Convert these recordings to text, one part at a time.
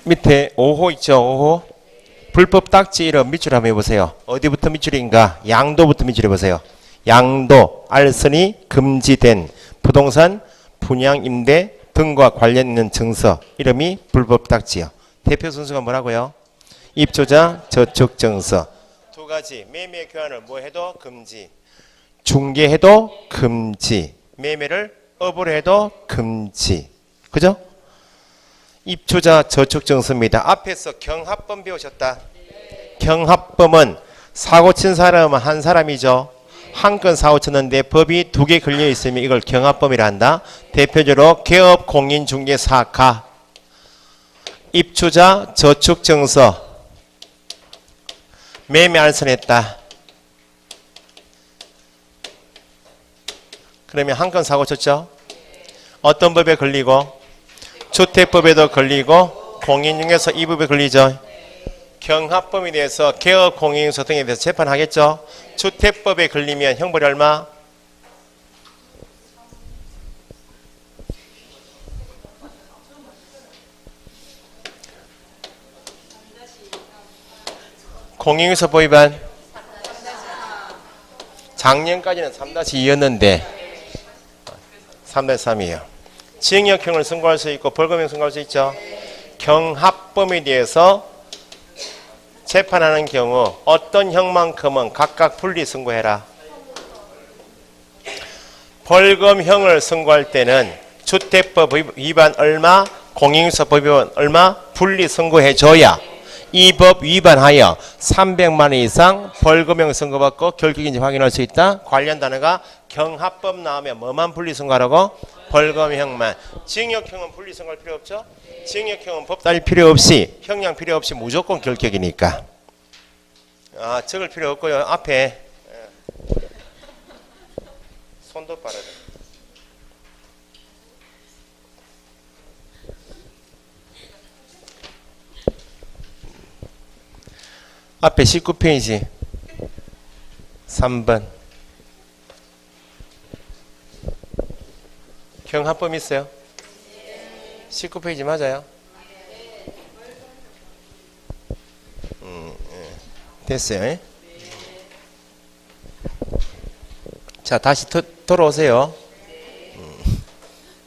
밑에 5호 있죠. 5호. 불법 딱지 이름 밑줄 한번 해보세요. 어디부터 밑줄인가? 양도부터 밑줄 해보세요. 양도, 알선이 금지된 부동산 분양, 임대 등과 관련 있는 증서 이름이 불법 딱지요. 대표 순서가 뭐라고요? 입조자, 저축증서. 두 가지. 매매 교환을 뭐 해도 금지. 중개해도 금지. 매매를 업으로 해도 금지. 그죠? 입조자, 저축증서입니다. 앞에서 경합범 배우셨다. 경합범은 사고 친 사람은 한 사람이죠. 한 건 사고 쳤는데 법이 두 개 걸려 있으면 이걸 경합범이라 한다. 대표적으로 개업, 공인, 중개, 사가. 입주자, 저축증서. 매매 알선했다. 그러면 한 건 사고 쳤죠. 어떤 법에 걸리고? 주택법에도 걸리고 공인 중에서 이 법에 걸리죠. 경합범에 대해서 개업, 공인인서 등에 대해서 재판하겠죠. 주택법에 걸리면 형벌이 얼마? 공인인서법 위반. 작년까지는 3-2였는데 3-3이에요. 징역형을 선고할 수 있고 벌금형 선고할 수 있죠. 경합범에 대해서 재판하는 경우 어떤 형만큼은 각각 분리 선고해라. 벌금형을 선고할 때는 주택법 위반 얼마, 공인인서법 위반 얼마 분리 선고해줘야 이 법 위반하여 300만 원 이상 벌금형 선고받고 결격인지 확인할 수 있다. 관련 단어가 경합법 나오면 뭐만 분리 선고하라고? 벌금형만. 징역형은 분리 선고할 필요 없죠? 징역형은 법 따를 필요 없이 형량 필요 없이 무조건 결격이니까. 적을 필요 없고요. 앞에 손도 빠르다. 앞에 19페이지 3번 경합범 있어요? 19페이지 맞아요? 됐어요. 자, 다시 돌아오세요.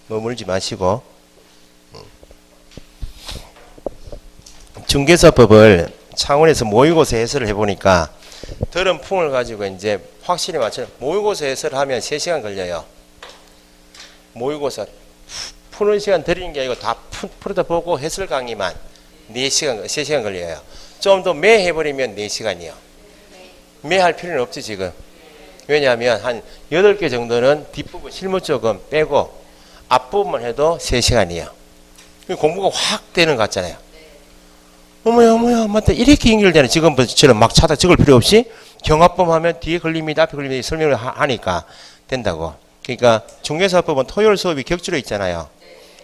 머물지 마시고. 중개사법을 창원에서 모의고사 해설을 해보니까 들은 풍을 가지고 이제 확실히 맞춰. 모의고사 해설을 하면 3시간 걸려요. 모의고사 푸는 시간 드리는 게 아니고 다 풀어다 보고 해설 강의만 4시간, 3시간 걸려요. 좀 더 매 해버리면 4시간이요. 매 할 필요는 없지 지금. 왜냐하면 한 8개 정도는 뒷부분 실무 쪽은 빼고 앞부분만 해도 3시간이에요. 공부가 확 되는 것 같잖아요. 어머야 맞다 이렇게 연결되는 지금처럼 막 찾아 적을 필요 없이 경합범 하면 뒤에 걸립니다 앞에 걸립니다 설명을 하니까 된다고. 그러니까 중개사법은 토요일 수업이 격주로 있잖아요.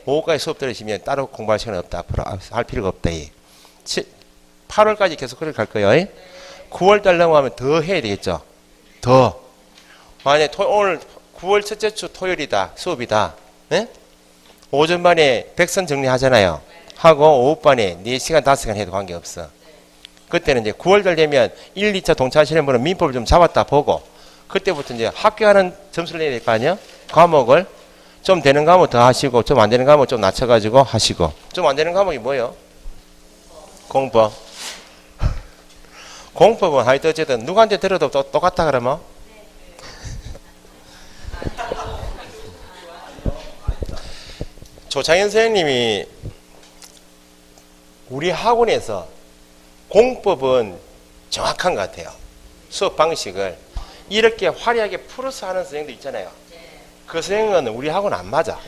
오후까지 수업 들으시면 따로 공부할 시간 없다. 앞으로 할 필요가 없다. 8월까지 계속 그렇게 갈 거예요. 9월달 넘어가면 더 해야 되겠죠. 더. 만약에 오늘 9월 첫째 주 토요일이다. 수업이다. 네? 오전반에 백선 정리하잖아요. 하고 오후반에 4시간 5시간 해도 관계없어. 그때는 이제 9월달 되면 1, 2차 동차하시는 분은 민법을 좀 잡았다 보고 그때부터 이제 학교하는 점수를 내야 될 거 아니야? 과목을 좀 되는 과목 더 하시고 좀 안 되는 과목 좀 낮춰가지고 하시고. 좀 안 되는 과목이 뭐예요? 공법. 공법은 하여튼 어쨌든 누구한테 들어도 똑같다 그러면? 조창현 선생님이 우리 학원에서 공법은 정확한 것 같아요. 수업 방식을 이렇게 화려하게 풀어서 하는 선생님도 있잖아요. 그 선생님은 우리 학원 안 맞아.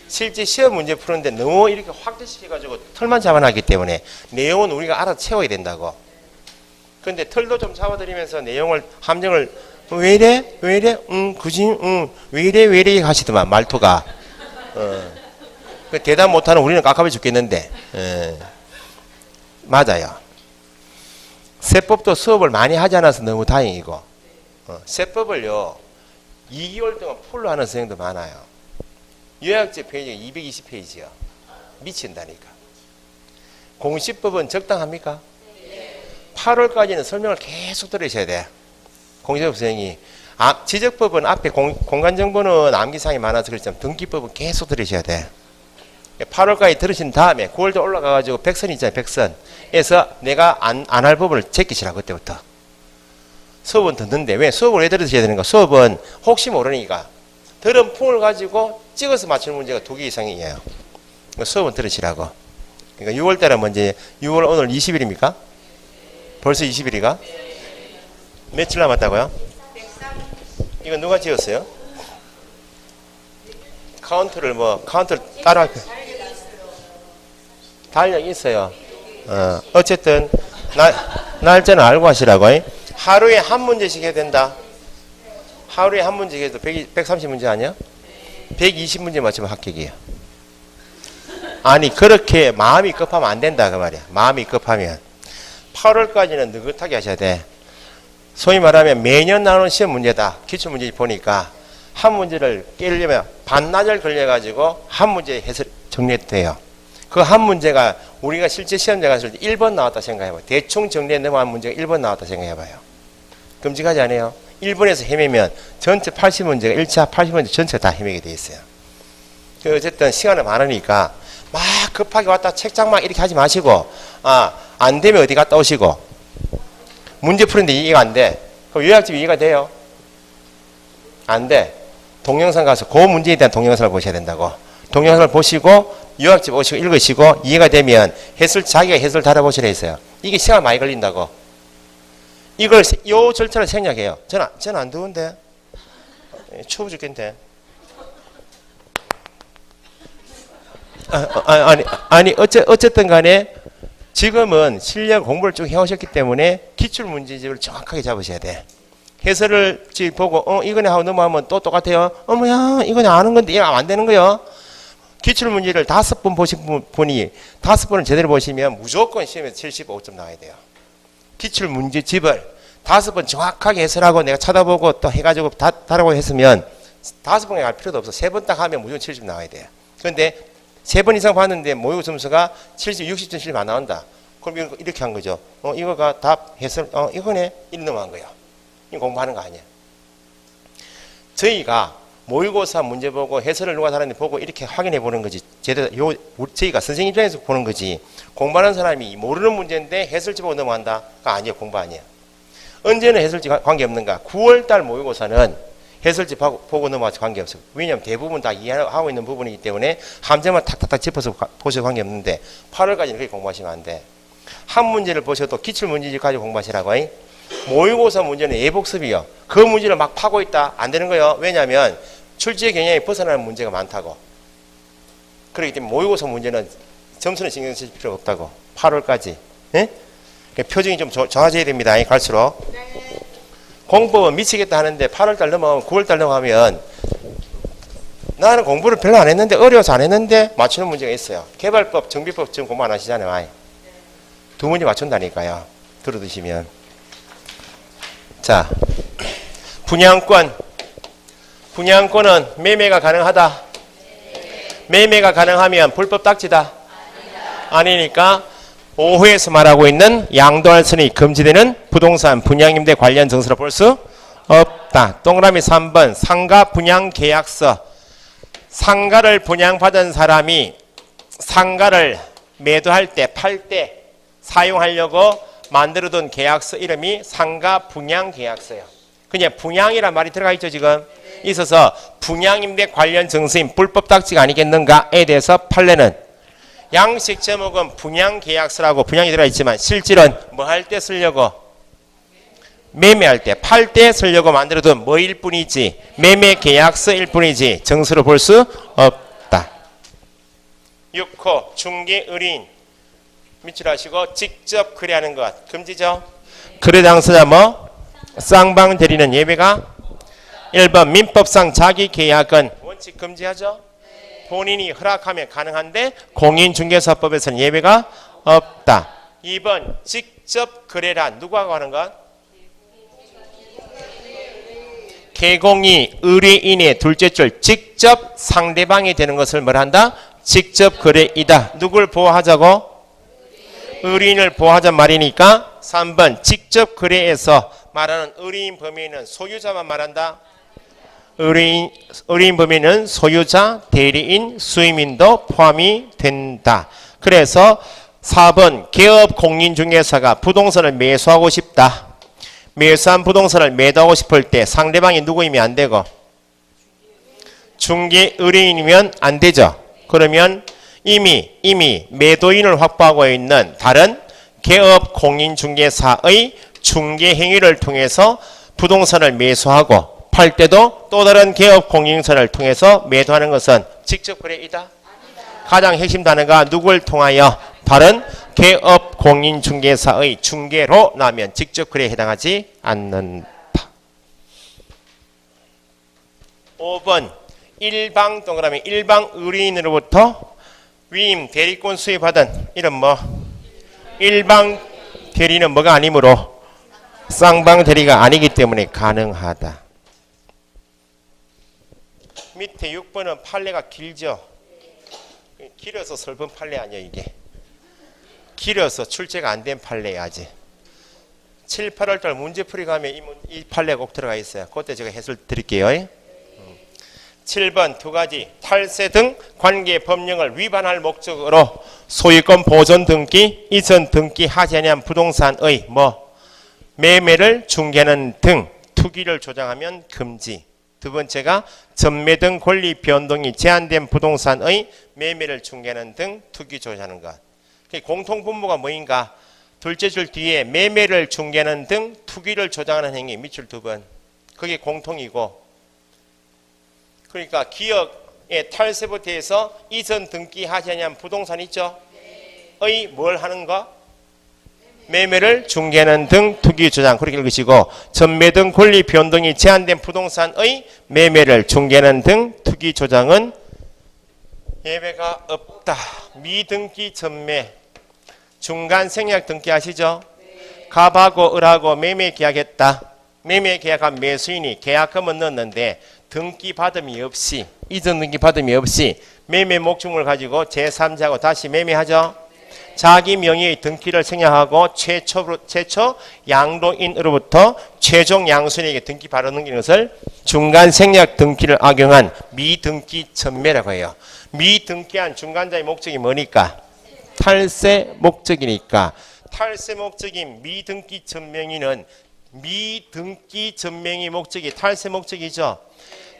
실제 시험 문제 푸는데 너무 이렇게 확대시켜가지고 털만 잡아놨기 때문에 내용은 우리가 알아 채워야 된다고. 근데 털도 좀 잡아드리면서 내용을 함정을 왜 이래 그지 왜 이래 하시더만 말투가. 대답 못하는 우리는 깝깝해 죽겠는데. 맞아요. 세법도 수업을 많이 하지 않아서 너무 다행이고 세법을요 2개월 동안 풀로 하는 선생님도 많아요. 요약제 페이지가 220페이지요. 미친다니까. 공시법은 적당합니까? 8월까지는 설명을 계속 들으셔야 돼. 공시법 선생님이. 지적법은 앞에 공간정보는 암기사항이 많아서 그렇지만 등기법은 계속 들으셔야 돼. 8월까지 들으신 다음에 9월도 올라가가지고 백선 있잖아요. 백선에서 내가 안 할 법을 제끼시라. 그때부터. 수업은 듣는데 왜 수업을 왜 들으셔야 되는가? 수업은 혹시 모르니까 들은 풍을 가지고 찍어서 맞추는 문제가 2개 이상이에요. 수업은 들으시라고. 그러니까 6월달은 먼저 6월 오늘 20일입니까? 벌써 20일이가? 며칠 남았다고요? 이거 누가 지었어요? 카운트를 따라 달력 있어요. 어쨌든 날짜는 알고 하시라고. 하루에 한 문제씩 해야 된다. 하루에 한 문제 해도 130문제 아니야? 120문제 맞추면 합격이에요. 아니 그렇게 마음이 급하면 안 된다 그 말이야. 마음이 급하면 8월까지는 느긋하게 하셔야 돼. 소위 말하면 매년 나오는 시험 문제다. 기출문제 보니까 한 문제를 깨려면 반나절 걸려가지고 한 문제 해서 정리해도 돼요. 그 한 문제가 우리가 실제 시험장 갔을 때 1번 나왔다 생각해봐요. 대충 정리해 넘어간 문제가 1번 나왔다 생각해봐요. 끔찍하지 않아요? 1번에서 헤매면 전체 80문제가 1차 80문제 전체가 다 헤매게 돼 있어요. 어쨌든 시간은 많으니까 막 급하게 왔다 책장 막 이렇게 하지 마시고 안 되면 어디 갔다 오시고 문제 푸는데 이해가 안 돼. 그럼 요약집 이해가 돼요? 안 돼. 동영상 가서 그 문제에 대한 동영상을 보셔야 된다고. 동영상을 보시고 요약집 오시고 읽으시고 이해가 되면 자기가 해설 달아보시라 했어요. 이게 시간 많이 걸린다고. 이걸 요 절차를 생략해요. 저는 안 더운데 추워 죽겠는데. 아니 어쨌든 간에 지금은 실력 공부를 쭉 해오셨기 때문에 기출문제집을 정확하게 잡으셔야 돼. 해설을 보고 이거네 하고 넘어가면 또 똑같아요. 어머야 이거네 아는 건데 이거 안 되는 거요. 기출문제를 5번 보신 분이 5번을 제대로 보시면 무조건 시험에서 75점 나와야 돼요. 기출문제집을 5번 정확하게 해설하고 내가 쳐다보고 또 해가지고 다라고 했으면 5번에 갈 필요도 없어. 3번 딱 하면 무조건 70 나와야 돼요. 그런데 3번 이상 봤는데 모의고 점수가 70, 60점 70 안 나온다. 그럼 이렇게 한 거죠. 이거가 답 해설, 이거네. 이리 넘어간 거야. 이거 공부하는 거 아니야. 저희가 모의고사 문제 보고 해설을 누가 잘하는지 보고 이렇게 확인해 보는 거지. 저희가 선생님 입장에서 보는 거지. 공부하는 사람이 모르는 문제인데 해설지 보고 넘어간다가 아니에요. 공부 아니에요. 언제는 해설지 관계없는가? 9월달 모의고사는 해설지 보고 넘어가서 관계없어요. 왜냐하면 대부분 다 이해하고 있는 부분이기 때문에 함정만 탁탁탁 짚어서 보셔도 관계없는데 8월까지는 그렇게 공부하시면 안 돼. 한 문제를 보셔도 기출문제집 가지고 공부하시라고. 모의고사 문제는 예복습이요. 그 문제를 막 파고 있다. 안 되는 거예요. 왜냐하면 출제 경향이 벗어나는 문제가 많다고. 그렇기 때문에 모의고사 문제는 점수는 신경 쓸 필요 없다고. 8월까지. 예? 표정이 좀 좋아져야 됩니다. 갈수록. 공법은 미치겠다 하는데 8월달 넘어가면 9월달 넘어가면 나는 공부를 별로 안 했는데 어려워서 안 했는데 맞추는 문제가 있어요. 개발법, 정비법 지금 공부 안 하시잖아요. 2 문제 맞춘다니까요. 들어두시면. 자, 분양권. 분양권은 매매가 가능하다. 매매가 가능하면 불법 딱지다. 아니니까 오후에서 말하고 있는 양도할선이 금지되는 부동산 분양임대 관련 정서로 볼 수 없다. 동그라미 3번 상가 분양계약서. 상가를 분양받은 사람이 상가를 매도할 때, 팔 때 사용하려고 만들어둔 계약서 이름이 상가 분양계약서예요. 그냥 분양이란 말이 들어가 있죠. 지금 있어서 분양임대 관련 정서인 불법 딱지가 아니겠는가에 대해서 판례는 양식 제목은 분양계약서라고 분양이 들어가 있지만 실질은 뭐 할 때 쓰려고? 매매할 때, 팔 때 쓰려고 만들어둔 뭐일 뿐이지 매매계약서일 뿐이지 정서로 볼 수 없다. 6호 중개의뢰인 밑줄 하시고 직접 거래하는 것 금지죠. 거래 당사자 뭐? 쌍방 대리는 예외가? 1번 민법상 자기계약은 원칙 금지하죠. 본인이 허락하면 가능한데 공인중개사법에서는 예외가 없다. 2번 직접 거래란 누구하고 하는 것? 개공이 의뢰인의 둘째 줄 직접 상대방이 되는 것을 뭐라 한다? 직접 거래이다. 누굴 보호하자고? 의뢰인을 보호하자 말이니까 3번 직접 거래에서 말하는 의뢰인 범위는 소유자만 말한다. 의뢰인 범위는 소유자, 대리인, 수임인도 포함이 된다. 그래서 4번 개업 공인중개사가 부동산을 매수하고 싶다. 매수한 부동산을 매도하고 싶을 때 상대방이 누구이면 안 되고 중개 의뢰인이면 안 되죠. 그러면 이미 매도인을 확보하고 있는 다른 개업 공인중개사의 중개 행위를 통해서 부동산을 매수하고 팔 때도 또 다른 개업 공인중개사를 통해서 매도하는 것은 직접 거래이다. 가장 핵심 단어가 누구를 통하여? 다른 개업 공인중개사의 중개로 나면 직접 거래에 해당하지 않는다. 5번 일방 동그라미 일방 의뢰인으로부터 위임 대리권 수입받은 이런 뭐 일방 대리는 뭐가 아니므로 쌍방 대리가 아니기 때문에 가능하다. 밑에 6번은 판례가 길죠. 길어서 슬픈 판례 아니야 이게. 길어서 출제가 안 된 판례야 아직. 7, 8월달 문제풀이 가면 이 판례가 꼭 들어가 있어요. 그때 제가 해설 드릴게요. 7번 두 가지 탈세 등 관계 법령을 위반할 목적으로 소유권 보존 등기, 이전 등기 하지 아니한 부동산의 매매를 중개하는 등 투기를 조장하면 금지. 두 번째가 전매 등 권리 변동이 제한된 부동산의 매매를 중개하는 등 투기 조장하는 것. 공통 분모가 뭐인가? 둘째 줄 뒤에 매매를 중개하는 등 투기를 조장하는 행위 밑줄 두 번. 그게 공통이고. 그러니까 기업의 탈세부터 해서 이전 등기 하지 아니한 부동산 있죠? 의 뭘 하는 거? 매매를 중개하는 등 투기 조장. 그렇게 읽으시고 전매 등 권리 변동이 제한된 부동산의 매매를 중개하는 등 투기 조장은 예외가 없다. 미등기 전매 중간 생략 등기 아시죠? 갑하고 을하고 매매 계약했다. 매매 계약한 매수인이 계약금은 넣었는데 등기 받음이 없이 이전 등기 받음이 없이 매매 목적을 가지고 제3자하고 다시 매매하죠. 자기 명의의 등기를 생략하고 최초 양도인으로부터 최종 양수인에게 등기 바로 넘기는 것을 중간 생략 등기를 악용한 미등기 전매라고 해요. 미등기한 중간자의 목적이 뭐니까? 탈세 목적이니까. 탈세 목적인 미등기 전명의는 미등기 전명의 목적이 탈세 목적이죠.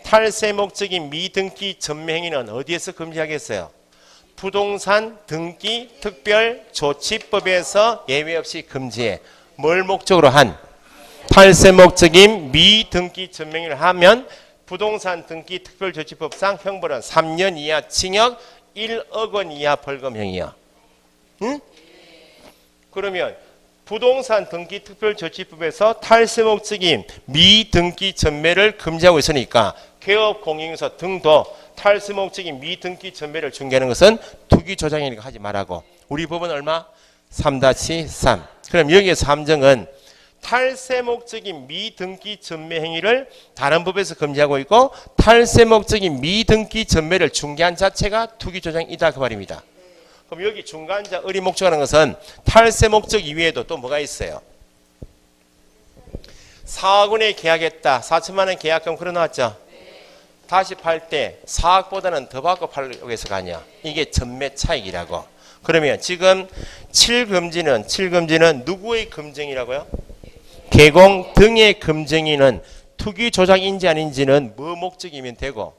탈세 목적인 미등기 전매행위는 어디에서 금지하겠어요? 부동산 등기 특별조치법에서 예외 없이 금지해. 뭘 목적으로 한? 탈세 목적인 미등기 전매행위를 하면 부동산 등기 특별조치법상 형벌은 3년 이하 징역 1억 원 이하 벌금형이야. 응? 그러면 부동산 등기 특별조치법에서 탈세 목적인 미등기 전매를 금지하고 있으니까 개업 공인중개사 등도 탈세 목적인 미등기 전매를 중개하는 것은 투기 조장이니까 하지 말라고. 우리 법은 얼마? 3-3. 그럼 여기에서 함정은 탈세 목적인 미등기 전매 행위를 다른 법에서 금지하고 있고 탈세 목적인 미등기 전매를 중개한 자체가 투기 조장이다 그 말입니다. 그럼 여기 중간자 을이 목적하는 것은 탈세 목적 이외에도 또 뭐가 있어요? 4억 원에 계약했다. 4천만 원 계약금 걸어놨죠. 다시 팔 때 4억보다는 더 받고 팔려고 해서 가냐. 이게 전매 차익이라고. 그러면 지금 7금지는 누구의 금정이라고요? 개공 등의 금정이는 투기 조작인지 아닌지는 뭐 목적이면 되고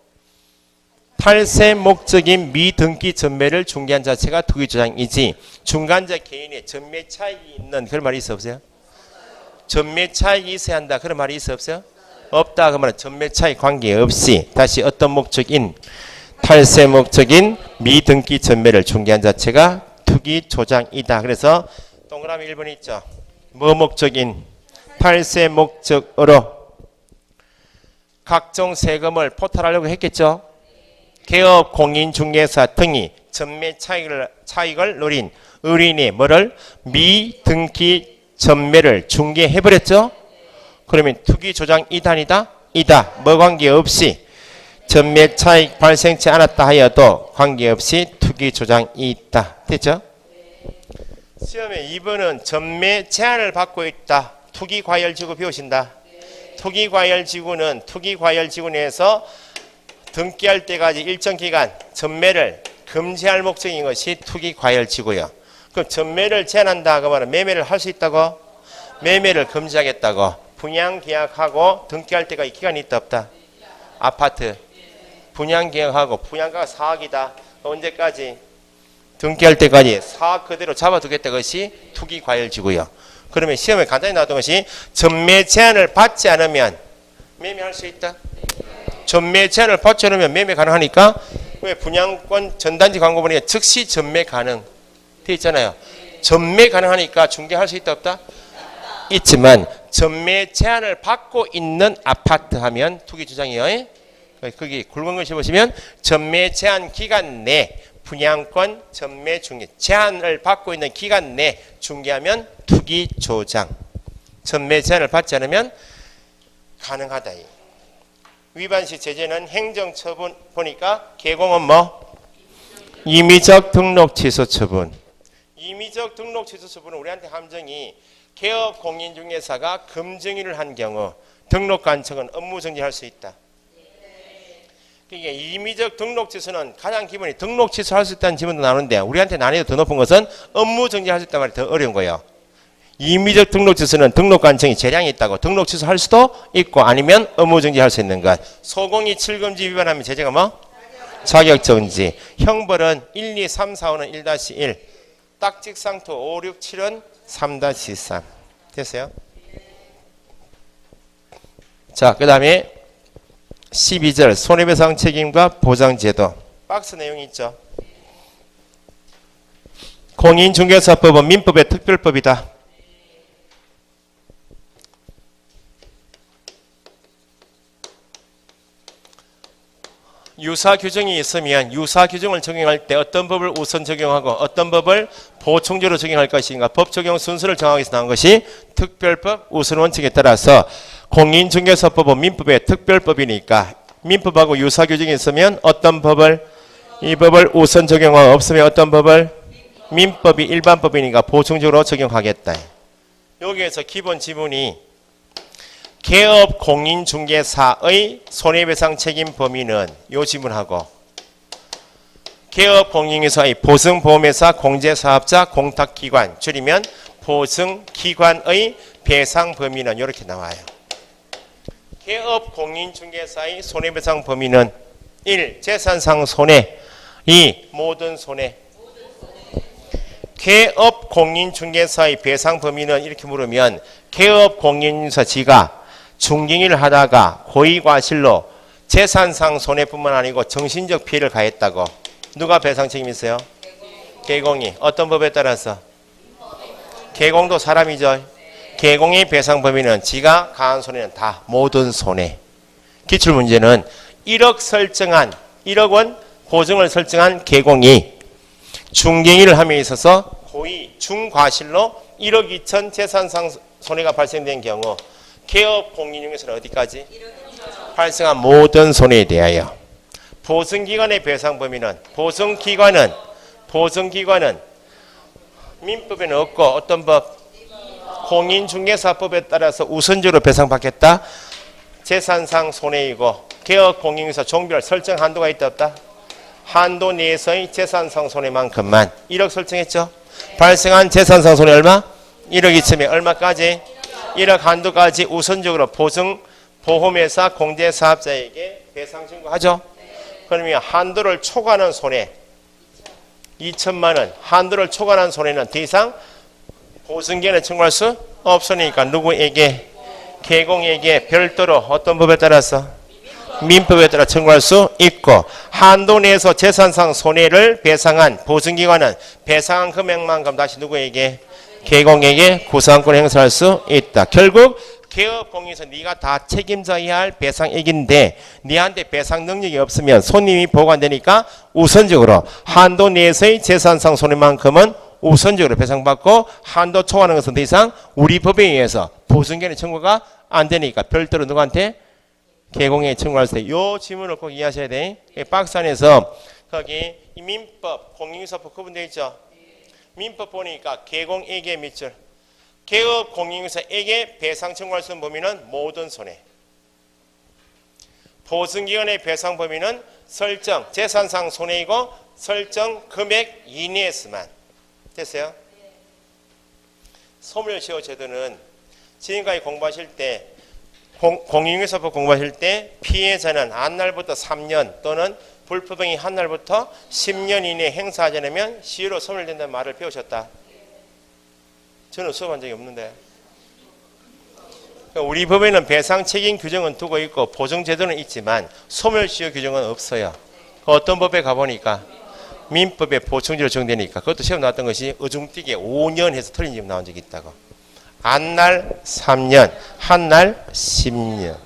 탈세 목적인 미등기 전매를 중개한 자체가 투기 조장이지 중간자 개인의 전매 차익이 있는 그런 말이 있어 없어요? 전매 차익이 있어야 한다 그런 말이 있어 없어요? 없다 그러면 전매 차익 관계없이 다시 어떤 목적인 탈세 목적인 미등기 전매를 중개한 자체가 투기 조장이다. 그래서 동그라미 1번 있죠. 뭐 목적인 탈세 목적으로 각종 세금을 포탈하려고 했겠죠. 개업 공인중개사 등이 전매 차익을 노린 의뢰인이 뭐를 미등기 전매를 중개해버렸죠. 그러면 투기 조장 이단이다? 이다. 뭐 관계없이 전매 차익 발생치 않았다 하여도 관계없이 투기 조장이 있다. 됐죠? 시험에 2번은 전매 제한을 받고 있다. 투기과열지구 배우신다. 투기과열지구는 투기과열지구 내에서 등기할 때까지 일정 기간 전매를 금지할 목적인 것이 투기과열지구요. 그럼 전매를 제한한다. 그 말은 매매를 할 수 있다고? 매매를 금지하겠다고. 분양계약하고 등기할 때까지 기간이 있다 없다? 아파트 분양계약하고 분양가가 4억이다. 언제까지? 등기할 때까지 4억 그대로 잡아두겠다. 것이 투기과열지구요. 그러면 시험에 간단히 나왔던 것이 전매 제한을 받지 않으면 매매할 수 있다. 전매 제한을 받지 않으면 매매 가능하니까 왜 분양권 전단지 광고 보니까 즉시 전매 가능 돼 있잖아요. 전매 가능하니까 중개할 수 있다 없다? 있지만 전매 제한을 받고 있는 아파트 하면 투기 주장이에요. 거기 굵은 글씨 보시면 전매 제한 기간 내 분양권 전매 중개 제한을 받고 있는 기간 내 중개하면 투기 조장. 전매 제한을 받지 않으면 가능하다. 위반 시 제재는 행정처분 보니까 개공은 뭐? 임의적 등록 취소 처분. 임의적 등록 취소 처분은 우리한테 함정이 개업 공인중개사가 금증인을 한 경우 등록 간청은 업무 정지할 수 있다. 그러니까 임의적 등록 취소는 가장 기본이 등록 취소할 수 있다는 지문도 나오는데 우리한테 난이도 더 높은 것은 업무 정지할 수 있다는 말이 더 어려운 거예요. 임의적 등록 취소는 등록 간청이 재량이 있다고 등록 취소할 수도 있고 아니면 업무 정지할 수 있는 것. 소공이 7금지 위반하면 제재가 뭐? 자격 정지. 형벌은 1, 2, 3, 4, 5는 1-1. 딱직상투 5, 6, 7은 3-3. 됐어요? 자, 그 다음에 12절 손해배상 책임과 보장제도. 박스 내용이 있죠. 공인중개사법은 민법의 특별법이다. 유사 규정이 있으면 유사 규정을 적용할 때 어떤 법을 우선 적용하고 어떤 법을 보충제로 적용할 것인가 법 적용 순서를 정하기 위해서 나온 것이 특별법 우선 원칙에 따라서 공인중개사법은 민법의 특별법이니까 민법하고 유사 규정이 있으면 어떤 법을 이 법을 우선 적용하고 없으면 어떤 법을 민법이 일반법이니까 보충적으로 적용하겠다. 여기에서 기본 지문이 개업 공인중개사의 손해배상 책임 범위는 요 지문하고 개업 공인중개사의 보증보험회사 공제사업자 공탁기관 줄이면 보증기관의 배상 범위는 이렇게 나와요. 개업 공인중개사의 손해배상 범위는 1. 재산상 손해 2. 모든 손해. 개업 공인중개사의 배상 범위는 이렇게 물으면 개업 공인중개사 지가 중개인을 하다가 고의과실로 재산상 손해뿐만 아니고 정신적 피해를 가했다고 누가 배상 책임이 있어요? 개공이. 어떤 법에 따라서? 개공도 사람이죠. 개공의 배상 범위는 지가 가한 손해는 다 모든 손해. 기출문제는 1억 설정한 1억 원 보증을 설정한 개공이 중개인을 함에 있어서 고의 중과실로 1억 2천 재산상 손해가 발생된 경우 개업 공인중개사는 어디까지? 발생한 모든 손해에 대하여. 보증기관의 배상 범위는 보증기관은 민법에는 없고 어떤 법? 공인중개사법에 따라서 우선적으로 배상받겠다. 재산상 손해이고 개업 공인중개사 종별 설정 한도가 있다 없다? 한도 내에서의 재산상 손해만큼만 1억 설정했죠. 발생한 재산상 손해 얼마? 1억 2천에 얼마까지? 1억 한도까지 우선적으로 보증보험회사 공제사업자에게 배상 청구하죠. 그러면 한도를 초과하는 손해 2천만 원 한도를 초과하는 손해는 더 이상 보증기관에 청구할 수 없으니까 누구에게? 개공에게 별도로 어떤 법에 따라서? 민법에 따라 청구할 수 있고 한도 내에서 재산상 손해를 배상한 보증기관은 배상한 금액만큼 다시 누구에게? 개공에게 구상권 행사할 수 있다. 결국 개업 공인에서 네가 다 책임져야 할 배상액인데 네한테 배상 능력이 없으면 손님이 보관되니까 우선적으로 한도 내에서의 재산상 손해만큼은 우선적으로 배상받고 한도 초과하는 것은 더 이상 우리 법에 의해서 보증기관의 청구가 안 되니까 별도로 누구한테? 개공에 청구할 수 있다. 이 지문을 꼭 이해하셔야 돼. 박스 안에서 거기 민법, 공인중개사법 구분되어 있죠. 민법 보니까 개공에게 밑줄. 개업 공인중개사에게 배상 청구할 수 있는 범위는 모든 손해. 보증기관의 배상 범위는 설정 재산상 손해이고 설정 금액 이내에서만. 됐어요? 소멸시효 제도는 지금까지 공부하실 때 공인중개사법 공부하실 때 피해자는 한 날부터 3년 또는 불법행위 한 날부터 10년 이내에 행사하지 않으면 시효로 소멸된다는 말을 배우셨다. 저는 수업한 적이 없는데. 우리 법에는 배상 책임 규정은 두고 있고 보증제도는 있지만 소멸시효 규정은 없어요. 어떤 법에 가보니까 민법에 보충제로 정되니까 그것도 시험 나왔던 것이 어중뛰게 5년 해서 틀린 집 나온 적이 있다고. 한 날 3년, 한 날 10년.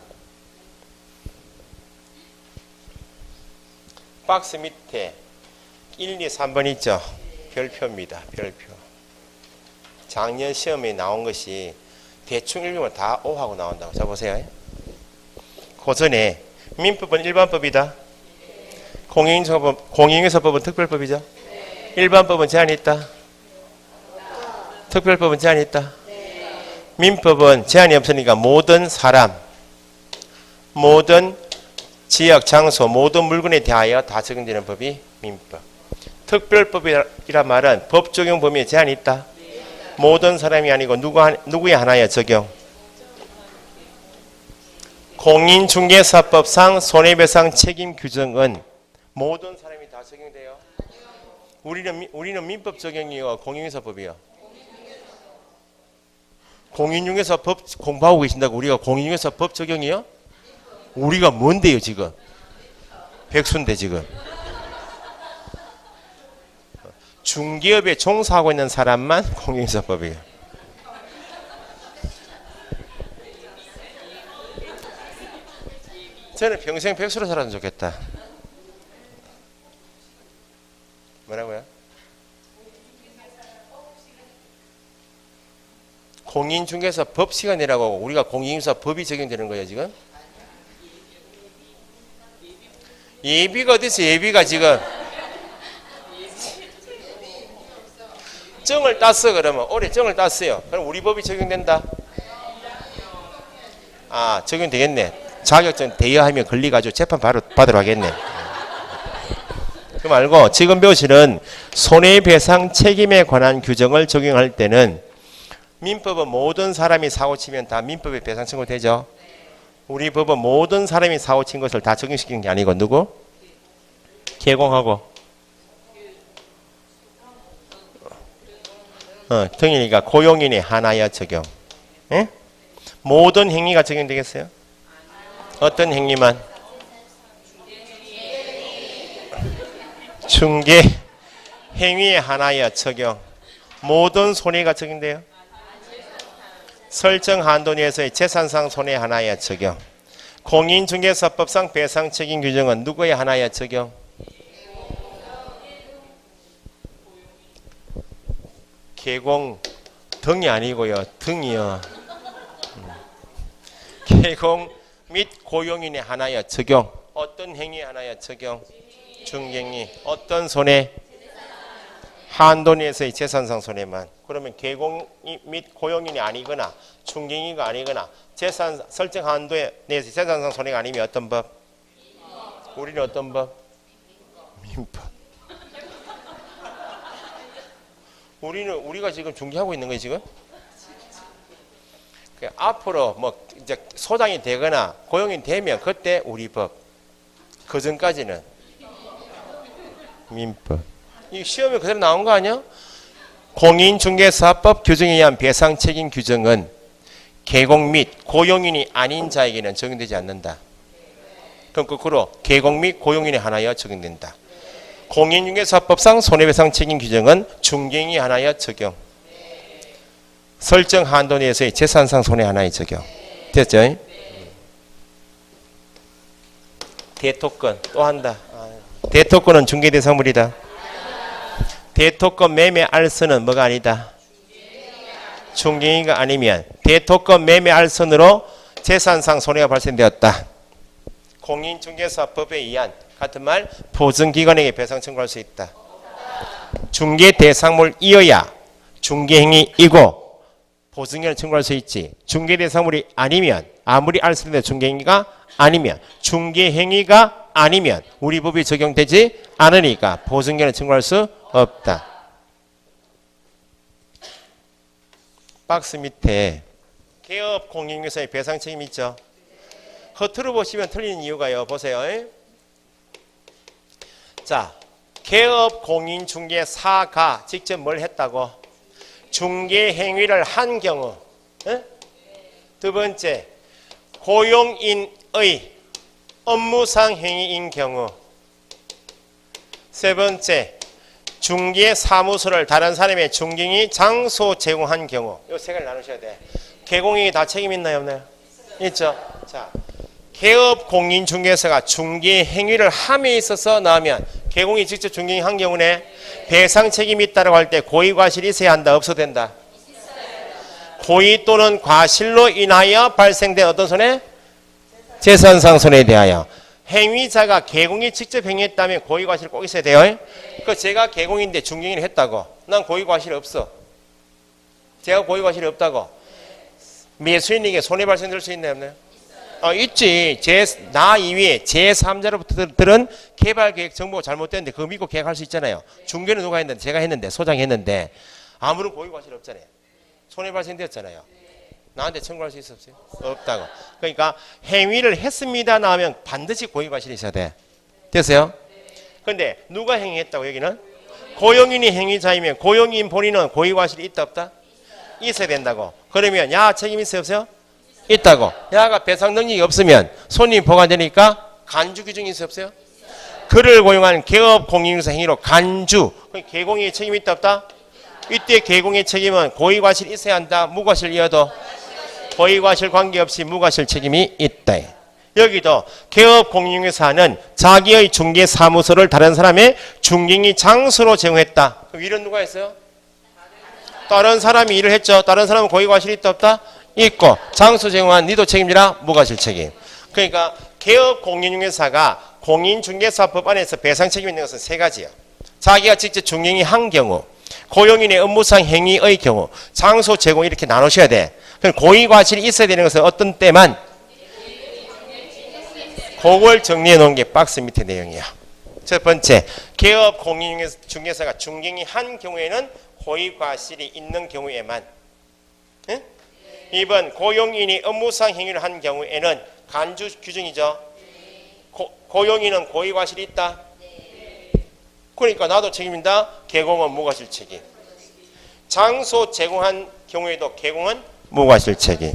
박스 밑에 1, 2, 3번 있죠? 별표입니다. 별표. 작년 시험에 나온 것이 대충 읽으면 다 O하고 나온다고. 자 보세요. 그 전에 민법은 일반법이다. 공인중개사법은 특별법이죠. 일반법은 제한이 있다. 특별법은 제한이 있다. 민법은 제한이 없으니까 모든 사람, 모든 지역, 장소, 모든 물건에 대하여 다 적용되는 법이 민법. 특별법이란 말은 법 적용 범위에 제한이 있다. 모든 사람이 아니고 누구의 하나에 적용. 공인중개사법상 손해배상 책임 규정은 모든 사람이 다 적용돼요. 우리는 민법 적용이요, 공인중개사법이요. 공인중개사법 공부하고 계신다고 우리가 공인중개사법 적용이요? 우리가 뭔데요 지금? 백수인데 지금. 중개업에 종사하고 있는 사람만 공인중개사법이에요. 저는 평생 백수로 살았으면 좋겠다. 뭐라고요? 공인중개사 법 시간이라고 우리가 공인중개사 법이 적용되는 거예요 지금? 예비가 어디 있어? 예비가 지금 정을 땄어. 그러면 올해 정을 땄어요. 그럼 우리 법이 적용된다? 아, 적용되겠네. 자격증 대여하면 걸리가지고 재판 바로 받으러 가겠네. 그 말고 지금 배우시는 손해배상 책임에 관한 규정을 적용할 때는 민법은 모든 사람이 사고치면 다 민법에 배상 청구되죠. 우리 법은 모든 사람이 사고친 것을 다 적용시키는 게 아니고 누구? 개공하고 등이니까 고용인의 하나여 적용. 에? 모든 행위가 적용되겠어요? 어떤 행위만? 중개 행위의 하나여 적용. 모든 손해가 적용돼요? 설정 한도 내에서의 재산상 손해 하나여 적용. 공인중개사법상 배상 책임 규정은 누구의 하나여 적용? 개공 등이 아니고요. 등이요. 개공 및 고용인의 하나여 적용. 어떤 행위 하나여 적용? 중개행위. 어떤 손해? 한도 내에서의 재산상 손해만. 그러면 개공 및 고용인이 아니거나 중개행위가 아니거나 재산 설정 한도 내에서 재산상 손해가 아니면 어떤 법? 우리는 어떤 법? 민법. 우리가 지금 중개하고 있는 거예요 지금? 앞으로 뭐 이제 소장이 되거나 고용이 되면 그때 우리 법. 그 전까지는 민법. 이 시험에 그대로 나온 거 아니야? 공인중개사법 규정에 의한 배상 책임 규정은 개공 및 고용인이 아닌 자에게는 적용되지 않는다. 그럼 거꾸로 개공 및 고용인이 하나여 적용된다. 공인중개사법상 손해배상 책임 규정은 중개인이 하나여 적용. 설정 한도 내에서의 재산상 손해 하나의 적용. 됐죠? 대토권 또 한다. 대토권은 중개대상물이다. 대토권 매매 알선은 뭐가 아니다? 중개인가 아니면 대토권 매매 알선으로 재산상 손해가 발생되었다. 공인중개사법에 의한 같은 말 보증기관에게 배상 청구할 수 있다. 중개 대상물이어야 중개행위이고 보증인을 청구할 수 있지. 중개 대상물이 아니면 아무리 알선된 중개행위가 아니면 중개행위가 아니면 우리 법이 적용되지 않으니까 보증인을 청구할 수 없다. 박스 밑에 개업 공인중개사의 배상 책임 있죠. 허투루 보시면 틀리는 이유가요. 보세요. 자, 개업 공인중개사가 직접 뭘 했다고? 중개행위를 한 경우. 두 번째, 고용인의 업무상 행위인 경우. 세 번째, 중개사무소를 다른 사람의 중개인이 장소 제공한 경우. 이 세 가지를 나누셔야 돼. 개공인이 다 책임 있나요, 없나요? 있죠. 자, 개업 공인중개사가 중개행위를 함에 있어서 나오면 개공이 직접 중개행위 한 경우에 배상 책임이 있다고 할 때 고의과실이 있어야 한다, 없어도 된다? 고의 또는 과실로 인하여 발생된 어떤 손해? 재산상 손해에 대하여. 행위자가 개공이 직접 행위했다면 고의과실 꼭 있어야 돼요. 그 제가 개공인데 중개행위를 했다고. 난 고의과실이 없어. 제가 고의과실이 없다고. 매수인에게 손해 발생될 수 있나요, 없나요? 있지. 나 이외에 제3자로부터들은 개발계획 정보가 잘못됐는데 그거 믿고 계약할 수 있잖아요. 중개는 누가 했는데? 제가 했는데, 소장이 했는데 아무런 고의과실이 없잖아요. 손해 발생되었잖아요. 나한테 청구할 수 있어 없어요? 없다고. 그러니까 행위를 했습니다 나오면 반드시 고의과실이 있어야 돼. 됐어요? 근데 누가 행위했다고 여기는? 고용인이 행위자이면 고용인 본인은 고의과실이 있다 없다? 있어야 된다고. 그러면 야 책임 있어요 없어요? 있다고. 야가 배상 능력이 없으면 손님 보관되니까 간주 규정이 있어요 없어요? 그를 고용한 개업 공인중개사 행위로 간주. 개공의 책임이 있다 없다? 이때 개공의 책임은 고의과실이 있어야 한다. 무과실이어도 고의과실 관계없이 무과실 책임이 있다. 여기도 개업 공인중개사는 자기의 중개사무소를 다른 사람의 중개인이 장소로 제공했다. 그럼 일은 누가 했어요? 다른 사람이 일을 했죠. 다른 사람은 고의과실이 있다 없다? 있고. 장소 제공한 니도 책임지라 무과실 책임. 그러니까 개업 공인중개사가 공인중개사법 안에서 배상 책임이 있는 것은 세 가지예요. 자기가 직접 중개인이 한 경우, 고용인의 업무상 행위의 경우, 장소 제공 이렇게 나누셔야 돼. 그럼 고의과실이 있어야 되는 것은 어떤 때만? 그걸 정리해 놓은 게 박스 밑에 내용이야. 첫 번째, 개업 공인중개사가 중개인이 한 경우에는 고의과실이 있는 경우에만. 2번, 고용인이 업무상 행위를 한 경우에는 간주 규정이죠. 고용인은 고의과실이 있다. 그러니까 나도 책임진다. 개공은 무과실 책임. 장소 제공한 경우에도 개공은 무과실 책임.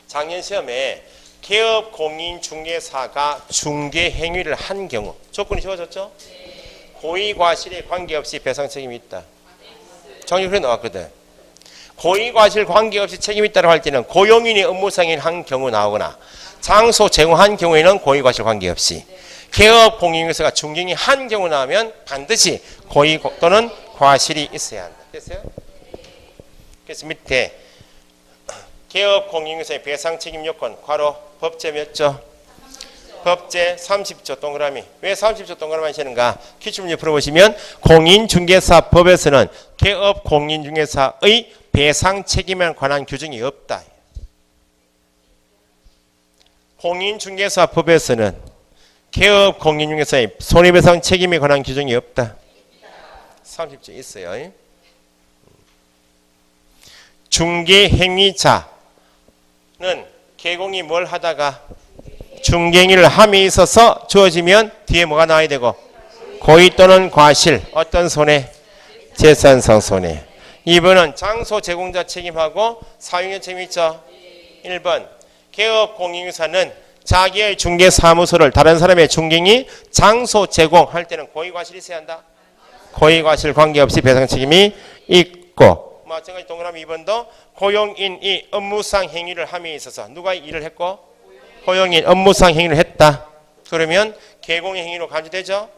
작년 시험에 개업 공인중개사가 중개행위를 한 경우 조건이 주어졌죠? 고의과실에 관계없이 배상 책임이 있다. 정리 그래 나왔거든. 고의과실 관계없이 책임이 있다고 할 때는 고용인이 업무상행위를 한 경우 나오거나 장소 제공한 경우에는 고의과실 관계없이 개업 공인중개사가 중개행위 한 경우 나오면 반드시 고의 또는 과실이 있어야 한다. 됐어요? 그래서 밑에 개업 공인중개사의 배상 책임 요건 괄호 법제 몇 조? 법제 30조 동그라미. 왜 30조 동그라미 하시는가? 기출문제 풀어보시면 공인중개사법에서는 개업 공인중개사의 배상 책임에 관한 규정이 없다. 공인중개사법에서는 개업 공인중개사의 손해배상 책임에 관한 규정이 없다. 30조 있어요. 중개행위자는 개공이 뭘 하다가 중개행위를 함에 있어서 주어지면 뒤에 뭐가 나와야 되고 고의 또는 과실 어떤 손해? 재산상 손해. 2번은 장소 제공자 책임하고 사용자 책임이 있죠. 1번 개업 공인중개사는 자기의 중개사무소를 다른 사람의 중개인이 장소 제공할 때는 고의과실이 있어야 한다. 고의과실 관계없이 배상 책임이 있고 마찬가지 동그라미 2번도 고용인이 업무상 행위를 함에 있어서 누가 일을 했고 고용인 업무상 행위를 했다. 그러면 개공의 행위로 간주되죠.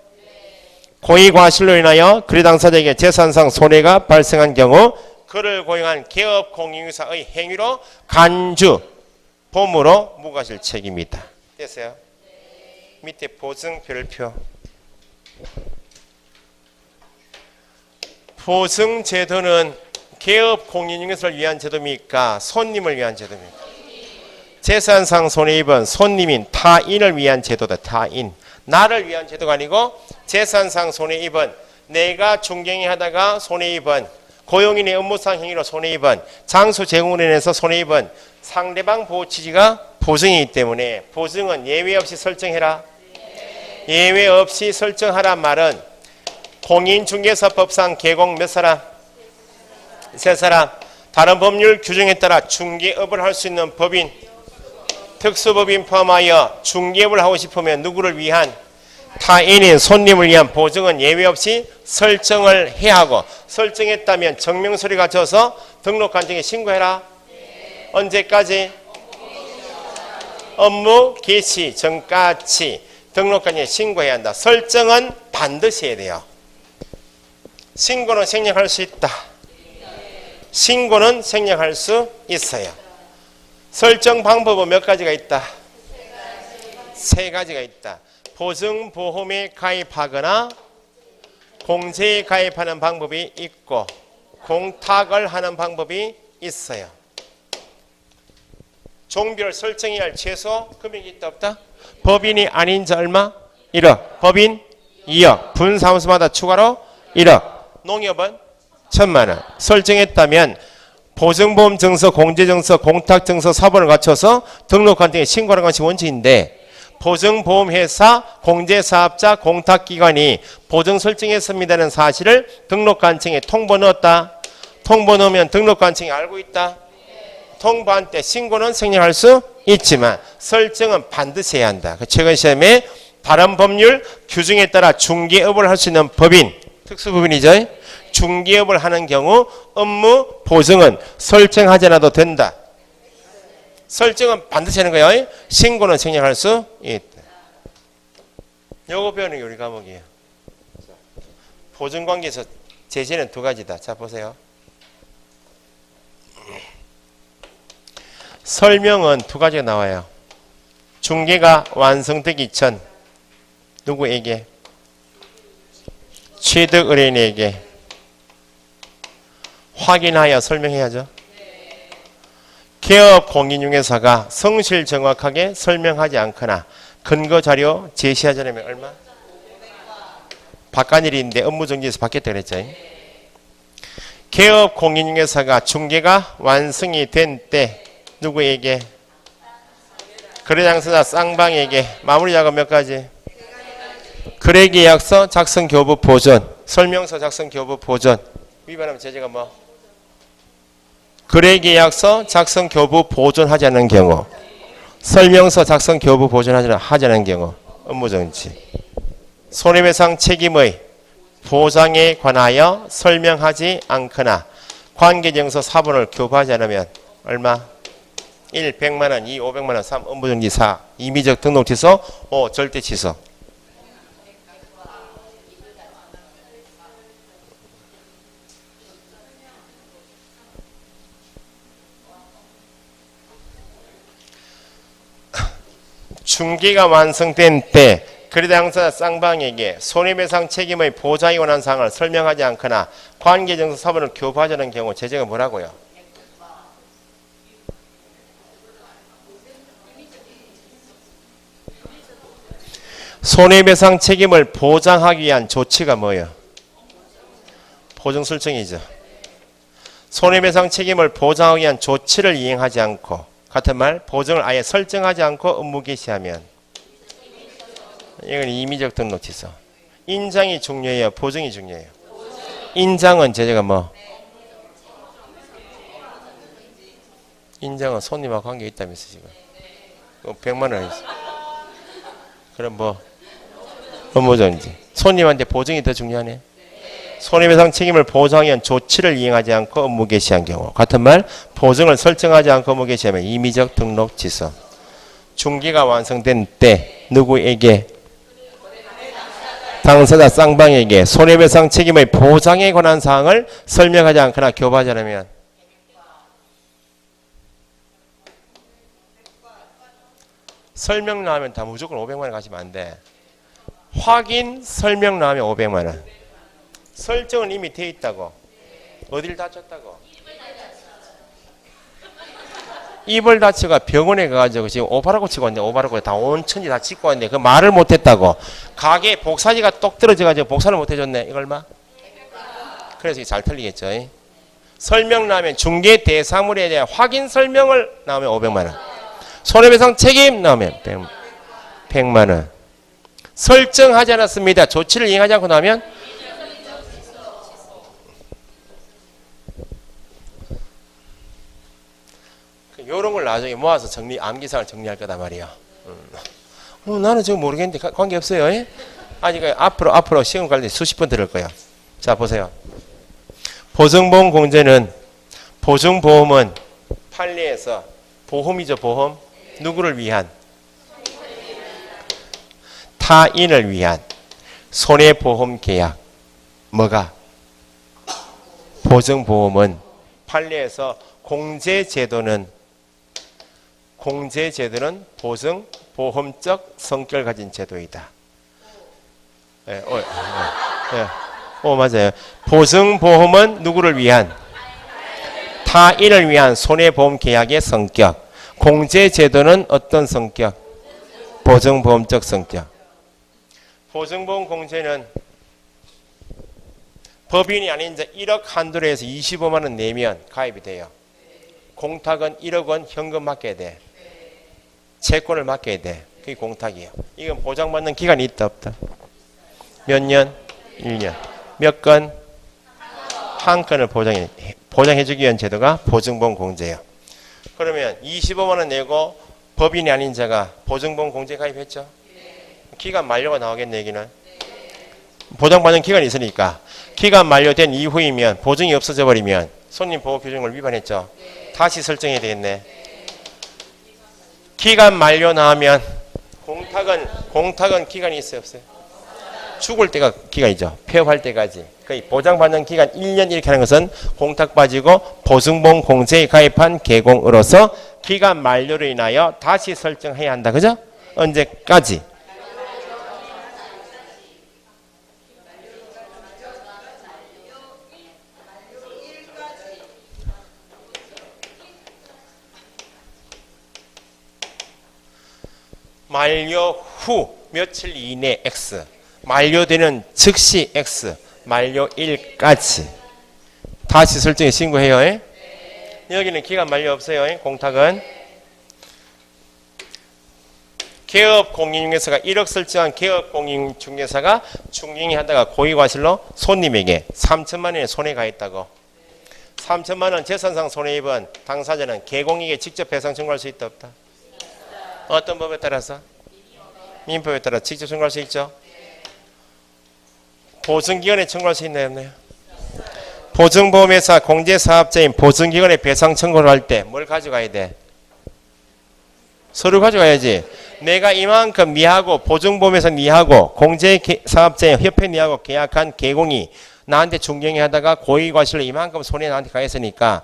고의과실로 인하여 그리 당사자에게 재산상 손해가 발생한 경우 그를 고용한 개업 공인중개사의 행위로 간주 봄으로 무과실 책임이다. 됐어요? 밑에 보증 별표. 보증제도는 개업 공인중개사를 위한 제도입니까? 손님을 위한 제도입니까? 재산상 손해입은 손님인 타인을 위한 제도다. 타인. 나를 위한 제도가 아니고 재산상 손해입은 내가 중개행하다가 손해입은 고용인의 업무상 행위로 손해입은 장소 제공으로 인해서 손해입은 상대방 보호 취지가 보증이기 때문에 보증은 예외 없이 설정해라. 예외 없이 설정하란 말은 공인중개사법상 개공 몇 사람? 세 사람. 다른 법률 규정에 따라 중개업을 할 수 있는 법인, 특수법인 포함하여 중개업을 하고 싶으면 누구를 위한? 타인인 손님을 위한 보증은 예외 없이 설정을 해야 하고 설정했다면 증명서를 갖춰서 등록관청에 신고해라. 언제까지? 업무 개시 전까지 등록관청에 신고해야 한다. 설정은 반드시 해야 돼요. 신고는 생략할 수 있다. 신고는 생략할 수 있어요. 설정 방법은 몇 가지가 있다? 세 가지가 있다. 보증보험에 가입하거나 공제에 가입하는 방법이 있고 공탁을 하는 방법이 있어요. 종별 설정해야 할 최소 금액이 있다 없다? 법인이 아닌 자 얼마? 1억. 법인 2억. 분사무소마다 추가로 1억. 농협은 1,000만 원. 설정했다면 보증보험 증서, 공제증서, 공탁증서 4번을 갖춰서 등록관청에 신고하는 것이 원칙인데 보증보험회사, 공제사업자, 공탁기관이 보증 설정했습니다는 사실을 등록관청에 통보 넣었다. 통보 넣으면 등록관청이 알고 있다. 통보한 때 신고는 생략할 수 있지만 설정은 반드시 해야 한다. 최근 시험에 다른 법률 규정에 따라 중개업을 할 수 있는 법인, 특수법인이죠. 중개업을 하는 경우 업무 보증은 설정하지 않아도 된다. 설정은 반드시 하는 거예요. 신고는 생략할 수 있다. 요거 배우는 게 우리 과목이에요. 보증관계에서 제재는 두 가지다. 자 보세요. 설명은 두 가지가 나와요. 중개가 완성되기 전 누구에게? 취득 의뢰인에게 확인하여 설명해야죠. 개업 공인중개사가 성실 정확하게 설명하지 않거나 근거 자료 제시하지 않으면 얼마? 바깥일인데 업무정지에서 받겠다 그랬죠. 개업 공인중개사가 중개가 완성이 된 때 누구에게? 거래장소자 쌍방에게. 마무리 작업 몇 가지? 거래계약서 작성 교부 보존, 설명서 작성 교부 보존. 위반하면 제재가 뭐? 거래계약서 작성 교부 보존하지 않는 경우, 설명서 작성 교부 보존하지 않는 경우 업무정지. 손해배상 책임의 보장에 관하여 설명하지 않거나 관계증서 4번을 교부하지 않으면 얼마? 1. 100만원, 2. 500만원, 3. 업무정지, 4. 임의적 등록 취소, 5. 절대 취소. 중개가 완성된 때 거래당사자 쌍방에게 손해배상 책임의 보장에 관한 사항을 설명하지 않거나 관계증서 4번을 교부하지 않은 경우 제재가 뭐라고요? 손해배상 책임을 보장하기 위한 조치가 뭐예요? 보증설정이죠. 손해배상 책임을 보장하기 위한 조치를 이행하지 않고 같은 말 보증을 아예 설정하지 않고 업무 개시하면 이건 임의적 등록 취소. 인장이 중요해요? 보증이 중요해요? 인장은 제재가 뭐? 인장은 손님하고 관계 있다면서 지금 100만 원 있어. 그럼 뭐? 업무정지. 손님한테 보증이 더 중요하네. 손해배상 책임을 보장하기 위한 조치를 이행하지 않고 업무 개시한 경우 같은 말 보증을 설정하지 않고 업무 개시하면 임의적 등록 취소. 중개가 완성된 때 누구에게? 당사자 쌍방에게 손해배상 책임의 보장에 관한 사항을 설명하지 않거나 교부하지 않으면 설명 나오면 다 무조건 500만 원 가시면 안 돼. 확인 설명 나오면 500만 원. 설정은 이미 돼 있다고. 어딜 다쳤다고? 입을 다쳐가 병원에 가가지고 지금 오바라고 치고 왔네. 오바라고 다 온천지 다 찍고 왔네. 그 말을 못했다고. 가게 복사지가 똑 떨어져가지고 복사를 못해줬네. 이거 얼마? 그래서 잘 틀리겠죠. 설명 나오면 중개 대상물에 대한 확인 설명을 나오면 500만 원. 손해배상 책임 나오면 100만 원. 설정하지 않았습니다. 조치를 이행하지 않고 나면 요런 걸 나중에 모아서 암기사를 정리할 거다 말이야. 나는 지금 모르겠는데 관계없어요. 예? 아니, 앞으로 시험 갈 때 수십 번 들을 거예요. 자, 보세요. 보증보험 공제는, 보증보험은 판례에서 보험이죠, 보험. 누구를 위한? 타인을 위한 손해보험 계약. 뭐가? 보증보험은 판례에서 공제제도는 보증, 보험적 성격을 가진 제도이다. 맞아요. 보증보험은 누구를 위한? 타인을 위한 손해보험 계약의 성격. 공제제도는 어떤 성격? 보증보험적 성격. 보증보험 공제는 법인이 아닌 자 1억 한도로 해서 25만 원 내면 가입이 돼요. 공탁은 1억 원 현금 맡겨야 돼. 채권을 맡겨야 돼. 그게 공탁이에요. 이건 보장받는 기간이 있다 없다? 몇 년? 1년. 몇 건? 한 건을 보장해주기 위한 제도가 보증보험 공제예요. 그러면 25만 원 내고 법인이 아닌 자가 보증보험 공제 가입했죠? 기간 만료가 나오겠네. 여기는 보장받는 기간이 있으니까 기간 만료된 이후이면 보증이 없어져 버리면 손님보호 규정을 위반했죠? 다시 설정해야 되겠네. 기간 만료 나오면 공탁은 기간이 있어요, 없어요? 죽을 때가 기간이죠. 폐업할 때까지. 거의 보장받는 기간 1년 이렇게 하는 것은 공탁 빠지고 보증보험 공제에 가입한 개공으로서 기간 만료로 인하여 다시 설정해야 한다. 그죠? 언제까지? 만료 후 며칠 이내 X, 만료되는 즉시 X, 만료일까지 다시 설정에 신고해요. 여기는 기간 만료 없어요. 공탁은 개업공인중개사가 1억 설정한 개업공인중개사가 중개행위 하다가 고의과실로 손님에게 3천만 원의 손해가 있다고. 3천만 원 재산상 손해입은 당사자는 개공에게 직접 배상 청구할 수 있다 없다? 어떤 법에 따라서? 민법에 따라 직접 청구할 수 있죠. 보증기관에 청구할 수 있나요 없나요? 보증보험회사 공제사업자인 보증기관에 배상 청구를 할 때 뭘 가져가야 돼? 서류 가져가야지. 내가 이만큼 니하고 보증보험회사 니하고 공제사업자인 협회 니하고 계약한 개공이 나한테 중개행위 하다가 고의과실로 이만큼 손해 나한테 가했으니까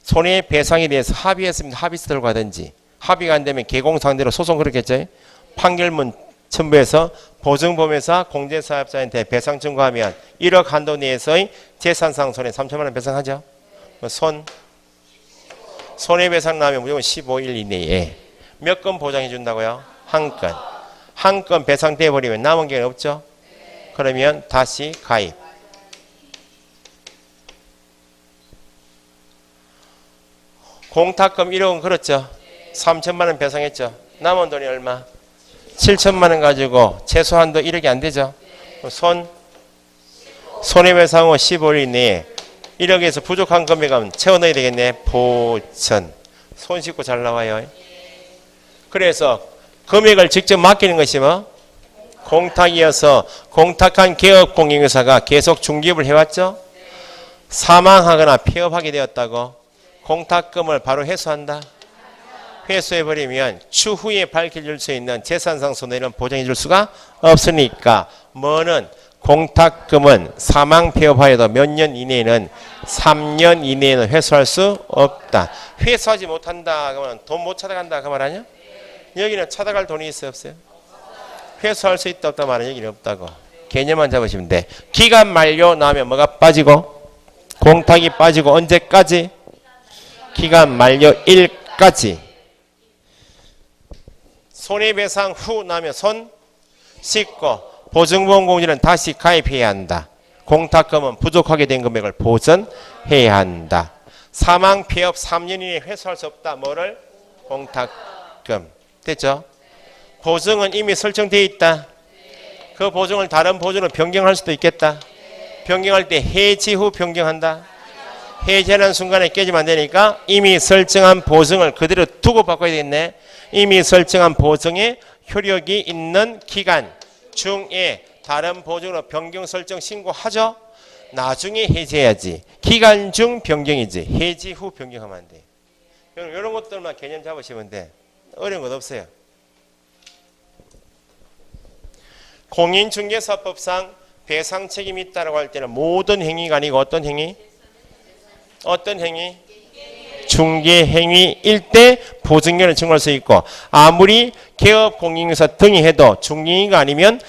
손해배상에 대해서 합의했으면 합의서 들고 가든지, 합의가 안 되면 개공 상대로 소송 그렇겠죠. 판결문 첨부해서 보증보험회사 공제사업자한테 배상 청구하면 1억 한도 내에서의 재산상 손해 3천만 원 배상하죠. 손해배상 나오면 무조건 15일 이내에 몇 건 보장해 준다고요? 한 건. 한 건 배상돼 버리면 남은 게 없죠. 그러면 다시 가입. 공탁금 1억은 그렇죠. 3천만 원 배상했죠. 남은 돈이 얼마? 7천만 원 가지고 최소한도 1억이 안 되죠. 손해배상 후 15일 이내에 1억에서 부족한 금액은 채워 넣어야 되겠네. 보전. 손 씻고 잘 나와요. 그래서 금액을 직접 맡기는 것이 뭐? 공탁이어서 공탁한 개업공인회사가 계속 중개업을 해왔죠. 사망하거나 폐업하게 되었다고 공탁금을 바로 회수한다. 회수해버리면 추후에 밝혀질 수 있는 재산상 손해는 보장해줄 수가 없으니까 뭐는 공탁금은 사망 폐업하여도 몇 년 이내에는 3년 이내에는 회수할 수 없다. 회수하지 못한다 그러면 돈 못 찾아간다 그 말 아니야? 여기는 찾아갈 돈이 있어요 없어요? 회수할 수 있다 없다 말은 여기는 없다고. 개념만 잡으시면 돼. 기간 만료 나오면 뭐가 빠지고? 공탁이 빠지고 언제까지? 기간 만료일까지. 손해배상 후 나면 손 씻고 보증보험 공제는 다시 가입해야 한다. 공탁금은 부족하게 된 금액을 보전해야 한다. 사망 폐업 3년 이내에 회수할 수 없다. 뭐를? 공탁금. 됐죠? 보증은 이미 설정되어 있다. 그 보증을 다른 보증으로 변경할 수도 있겠다. 변경할 때 해지 후 변경한다. 해지하는 순간에 깨지면 안 되니까 이미 설정한 보증을 그대로 두고 바꿔야 되겠네. 이미 설정한 보증에 효력이 있는 기간 중에 다른 보증으로 변경 설정 신고하죠. 나중에 해지해야지. 기간 중 변경이지. 해지 후 변경하면 안 돼. 이런 것들만 개념 잡으시면 돼. 어려운 것 없어요. 공인중개사법상 배상 책임이 있다고 할 때는 모든 행위가 아니고 어떤 행위? 어떤 행위? 중개행위일 때 보증금을 청구할 수 있고 아무리 개업 공인중개사 등이 해도 중개행위가 아니면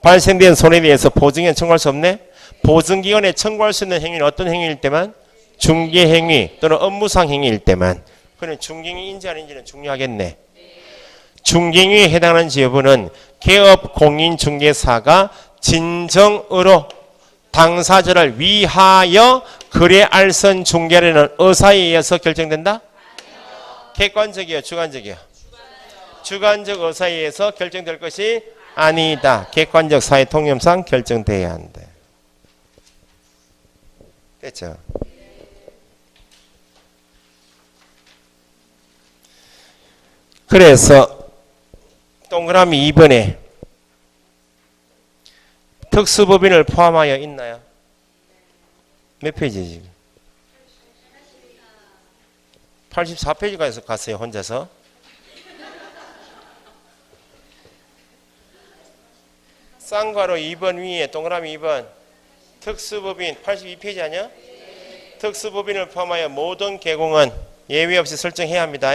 발생된 손해에 대해서 보증금을 청구할 수 없네. 보증기관에 청구할 수 있는 행위는 어떤 행위일 때만? 중개행위 또는 업무상 행위일 때만. 그럼 중개행위인지 아닌지는 중요하겠네. 중개행위에 해당하는지 여부는 개업 공인중개사가 진정으로 당사자를 위하여 거래알선 중개하려는 의사에 의해서 결정된다? 객관적이요, 주관적이요? 주관적 의사에 의해서 결정될 것이 아니다. 객관적 사회 통념상 결정돼야 한다. 됐죠? 그래서 동그라미 2번에 특수법인을 포함하여 있나요? 몇 페이지 지금? 84페이지까지 갔어요, 혼자서. 쌍괄호 2번 위에 동그라미 2번 특수법인 82페이지 아니야? 특수법인을 포함하여 모든 개공은 예외 없이 설정해야 합니다.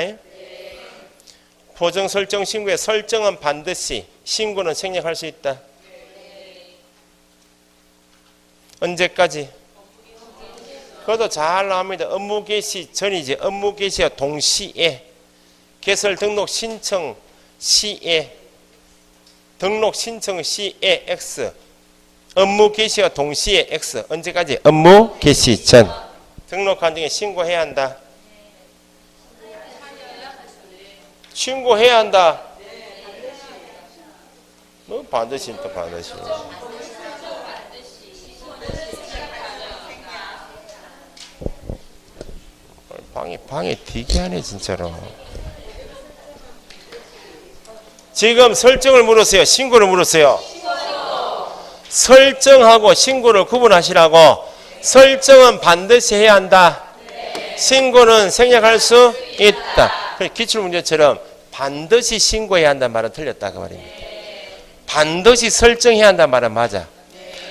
보증 설정 신고의 설정은 반드시 신고는 생략할 수 있다. 언제까지? 그것도 잘 나옵니다. 업무 개시 전이지. 업무 개시와 동시에 개설 등록 신청 시에 등록 신청 시에 X 업무 개시와 동시에 X 언제까지? 업무 개시 전 등록한 등에 신고해야 한다. 신고해야 한다. 뭐 반드시 또 반드시. 방에 되게 하네 진짜로. 지금 설정을 물었어요. 신고를 물었어요. 설정하고 신고를 구분하시라고. 설정은 반드시 해야 한다. 신고는 생략할 수 있다. 기출문제처럼 반드시 신고해야 한다는 말은 틀렸다 그 말입니다. 반드시 설정해야 한다는 말은 맞아.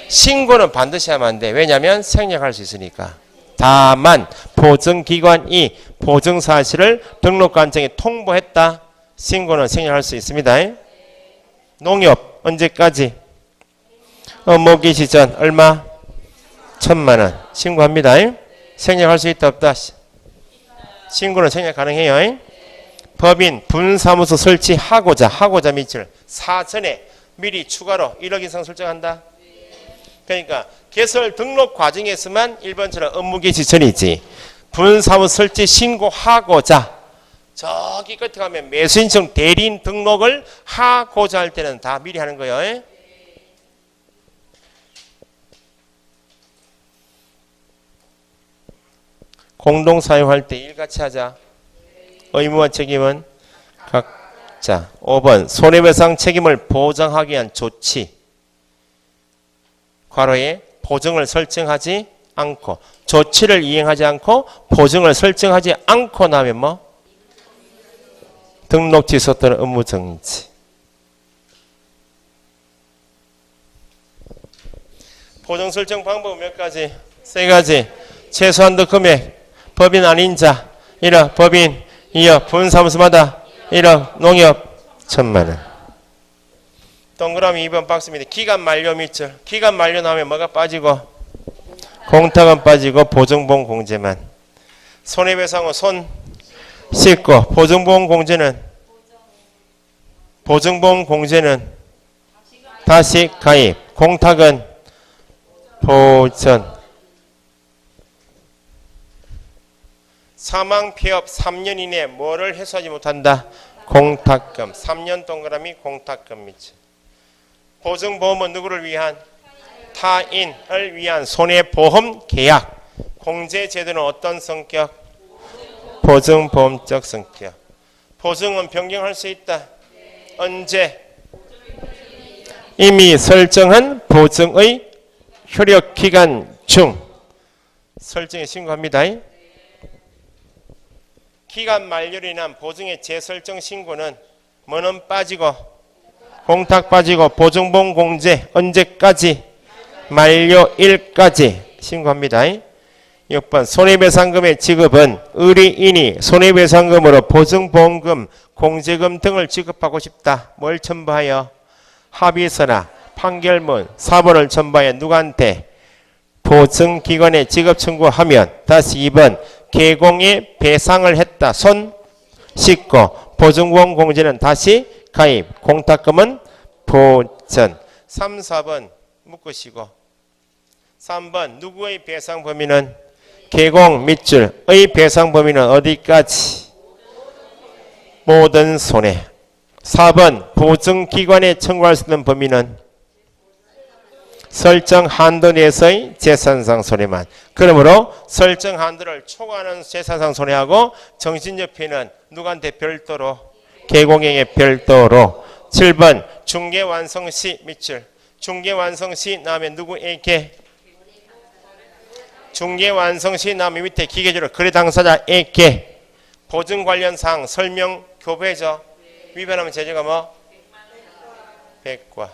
신고는 반드시 하면 안 돼. 왜냐하면 생략할 수 있으니까. 다만 보증기관이 보증사실을 등록관청에 통보했다. 신고는 생략할 수 있습니다. 농협 언제까지? 업무 개시 전 얼마? 1,000만 원 신고합니다. 생략할 수 있다 없다? 신고는 생략 가능해요. 법인 분사무소 설치하고자 미칠 사전에 미리 추가로 1억 이상 설정한다. 그러니까 개설 등록 과정에서만 1번처럼 업무 개시 전이지. 분사무소 설치 신고하고자 저기 끝에 가면 매수인청 대리인 등록을 하고자 할 때는 다 미리 하는 거예요. 공동사용할 때 일같이 하자. 의무와 책임은 각자. 5번 손해배상 책임을 보장하기 위한 조치. 괄호에 보증을 설정하지 않고 조치를 이행하지 않고 보증을 설정하지 않고 나면 뭐? 등록 취소 또는 업무 정지. 보증 설정 방법 몇 가지? 3가지. 최소한도 금액, 법인 아닌 자 1억, 법인 2억, 분사무소마다 1억, 농협 1,000만 원. 동그라미 2번 박스입니다. 기간 만료 밑줄. 기간 만료 나오면 뭐가 빠지고? 공탁은 빠지고 보증보험 공제만. 손해배상은 손 씻고 보증보험 공제는 다시 가입. 공탁은 보전. 사망 폐업 3년 이내에 뭐를 해소하지 못한다? 공탁금. 3년 동그라미 공탁금 밑줄. 보증보험은 누구를 위한? 타인을 위한 손해보험 계약. 공제제도는 어떤 성격? 보증보험적 성격. 보증은 변경할 수 있다. 언제? 이미 설정한 보증의 효력기간 중 설정에 신고합니다. 기간 만료로 인한 보증의 재설정 신고는 뭐는 빠지고 공탁 빠지고 보증보험 공제 언제까지? 만료일까지 신고합니다. 6번 손해배상금의 지급은 의뢰인이 손해배상금으로 보증보험금, 공제금 등을 지급하고 싶다. 뭘 첨부하여? 합의서나 판결문, 사본을 첨부하여 누구한테? 보증기관에 지급 청구하면. 다시 2번 개공에 배상을 했다. 손 씻고 보증보험 공제는 다시 가입. 공탁금은 보전. 3, 4번 묶으시고 3번 누구의 배상 범위는? 개공 밑줄의 배상 범위는 어디까지? 모든 손해. 4번 보증기관에 청구할 수 있는 범위는? 설정 한도 내에서의 재산상 손해만. 그러므로 설정 한도를 초과하는 재산상 손해하고 정신적 피해는 누구한테 별도로? 개공행에 별도로. 7번 중개 완성 시 밑줄. 중개 완성 시 나오면 누구에게? 중개 완성 시 나오면 밑에 기계적으로 거래 당사자에게. 보증 관련 사항 설명 교배죠. 위반하면 제재가 뭐? 100과.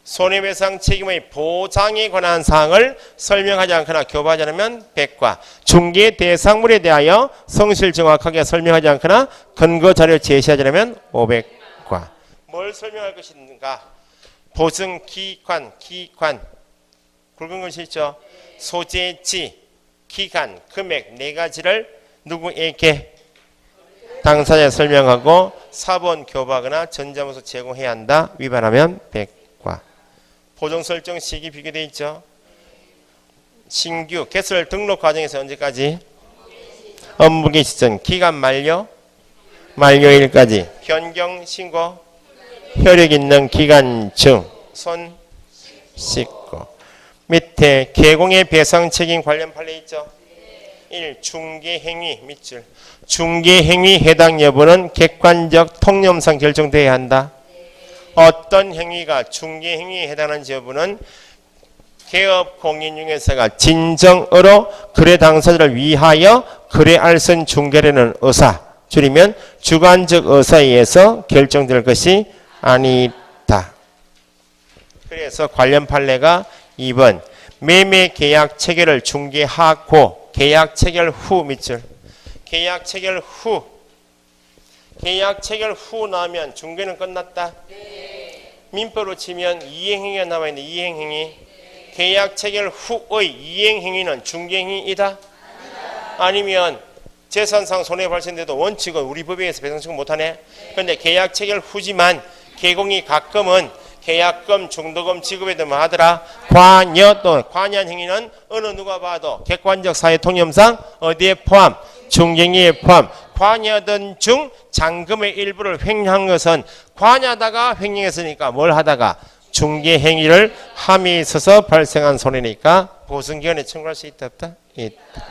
손해배상 책임의 보장에 관한 사항을 설명하지 않거나 교부하지 않으면 100과. 중개 대상물에 대하여 성실 정확하게 설명하지 않거나 근거 자료 제시하지 않으면 500과. 뭘 설명할 것인가? 보증 기관 굵은 것이 있죠. 소재지, 기간, 금액 네 가지를 누구에게? 당사자에 설명하고 사본 교부하거나 전자문서 제공해야 한다. 위반하면 100과. 보정 설정 시기 비교되어 있죠. 신규 개설 등록 과정에서 언제까지? 업무기 시점 기간 만료일까지. 변경 신고 효력 있는 기간 중 손 씻고. 밑에 개공의 배상 책임 관련 판례 있죠. 1. 중개행위 밑줄. 중개행위 해당 여부는 객관적 통념상 결정되어야 한다. 어떤 행위가 중개행위에 해당하는지 여부는 개업공인중개사가 진정으로 거래 당사자를 위하여 거래 알선 중개라는 의사, 줄이면 주관적 의사에 의해서 결정될 것이 아니다. 그래서 관련 판례가 2번 매매 계약 체결을 중개하고 계약 체결 후 밑줄. 계약 체결 후 나면 중개는 끝났다. 민법으로 치면 이행행위가 남아있는데 이행행위. 계약 체결 후의 이행행위는 중개행위이다. 아니면 재산상 손해 발생돼도 원칙은 우리 법에 의해서 배상 청구 못하네. 그런데 계약 체결 후지만 개공이 가끔은 계약금, 중도금 지급에 대한 하더라. 관여 또는 관여한 행위는 어느 누가 봐도 객관적 사회 통념상 어디에 포함? 중개행위에 포함. 관여하던 중 잔금의 일부를 횡령한 것은 관여하다가 횡령했으니까 뭘 하다가 중개행위를 함에 있어서 발생한 손해니까 보증기관에 청구할 수 있다 없다? 있다.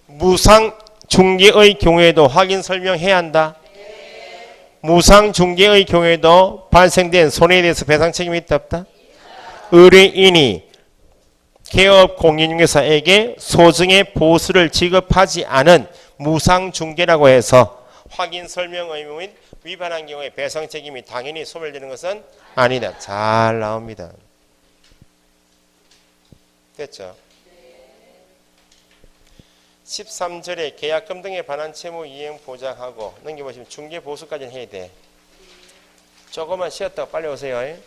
무상 중개의 경우에도 확인 설명해야 한다. 무상 중개의 경우에도 발생된 손해에 대해서 배상 책임이 있다 없다? 의뢰인이 개업 공인중개사에게 소정의 보수를 지급하지 않은 무상 중개라고 해서 확인 설명 의무 및 위반한 경우에 배상 책임이 당연히 소멸되는 것은 아니다. 잘 나옵니다. 됐죠? 13절에 계약금 등에 관한 채무 이행 보장하고 넘겨보시면 중개 보수까지는 해야 돼. 조금만 쉬었다가 빨리 오세요.